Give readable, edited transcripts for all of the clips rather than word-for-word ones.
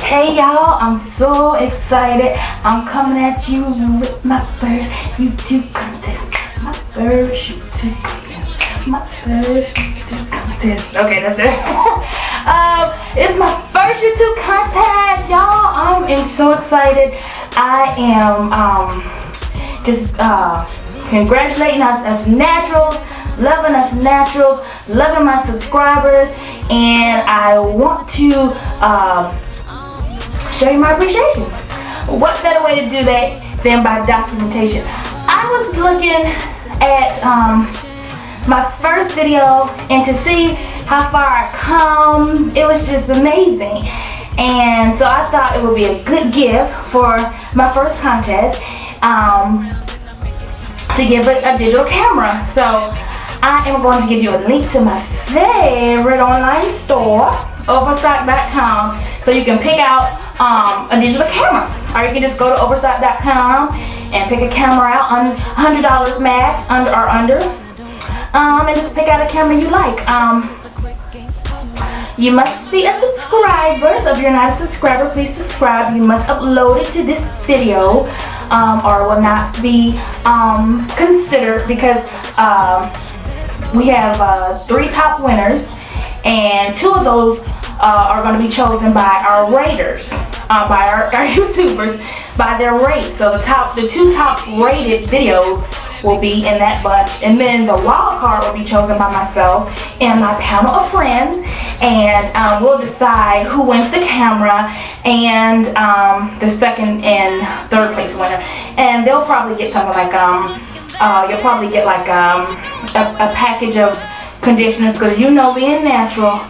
Hey y'all, I'm so excited. I'm coming at you with my first YouTube content. My first YouTube content. My first YouTube content. Okay, that's it. It's my first YouTube content, y'all. I am so excited. I am just congratulating us as naturals, loving us naturals, loving my subscribers, and I want to show you my appreciation. What better way to do that than by documentation? I was looking at my first video, and to see how far I come, it was just amazing. And so I thought it would be a good gift for my first contest to give it a digital camera. So I am going to give you a link to my favorite online store, Overstock.com, so you can pick out a digital camera. Or you can just go to Overstock.com and pick a camera out on $100 max, under, and just pick out a camera you like. You must be a subscriber, so if you're not a subscriber, please subscribe. You must upload it to this video, or it will not be considered, because we have 3 top winners, and 2 of those are going to be chosen by our raters, by our YouTubers, by their rate. So the 2 top rated videos will be in that bunch, and then the wild card will be chosen by myself and my panel of friends, and we'll decide who wins the camera and the second and third place winner. And they'll probably get something like you'll probably get like a package of conditioners, because you know, being natural,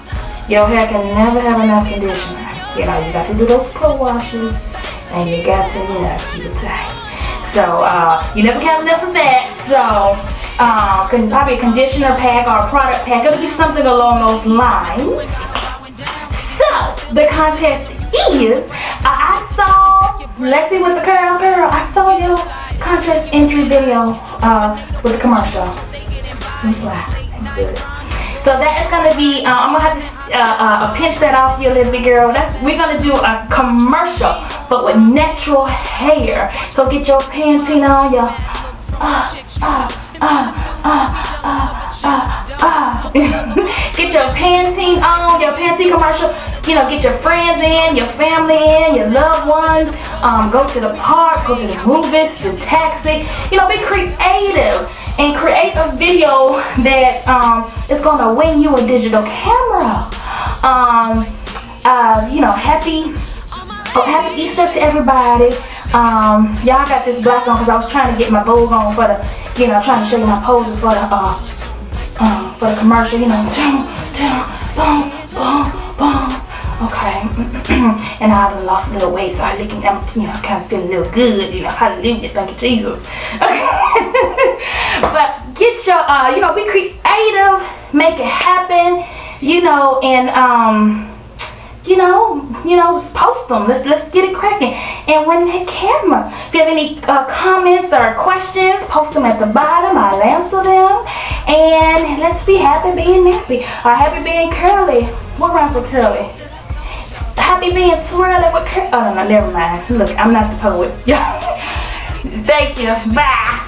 your hair can never have enough conditioner. You know, you got to do those co-washes, and you got to, you know, keep it tight. So you never have enough of that. So probably a conditioner pack or a product pack. It'll be something along those lines. So the contest is, I saw Lexi with the curl girl. I saw your contest entry video with the commercial. It's black. It's good. So that is gonna be. I'm gonna have to pinch that off you, little big girl. We're gonna do a commercial, but with natural hair. So get your Pantene on, your get your Pantene on, your Pantene commercial. You know, get your friends in, your family in, your loved ones. Go to the park, go to the movies, the taxi. You know, be creative and create a video that is gonna win you a digital camera. You know, happy Easter to everybody. Y'all got this black on because I was trying to get my Vogue on for the, you know, trying to show you my poses for the commercial. You know, boom, boom, boom. Okay, and I done lost a little weight, so I looking, you know, kind of feeling a little good. You know, hallelujah, thank you, Jesus. Okay. But get your, you know, be creative, make it happen, you know, and you know, post them. Let's get it cracking and win that camera. If you have any comments or questions, post them at the bottom. I'll answer them, and let's be happy being nappy, or happy being curly. What rhymes with curly? Happy being swirly with curly. Oh no, never mind. Look, I'm not the poet. Thank you. Bye.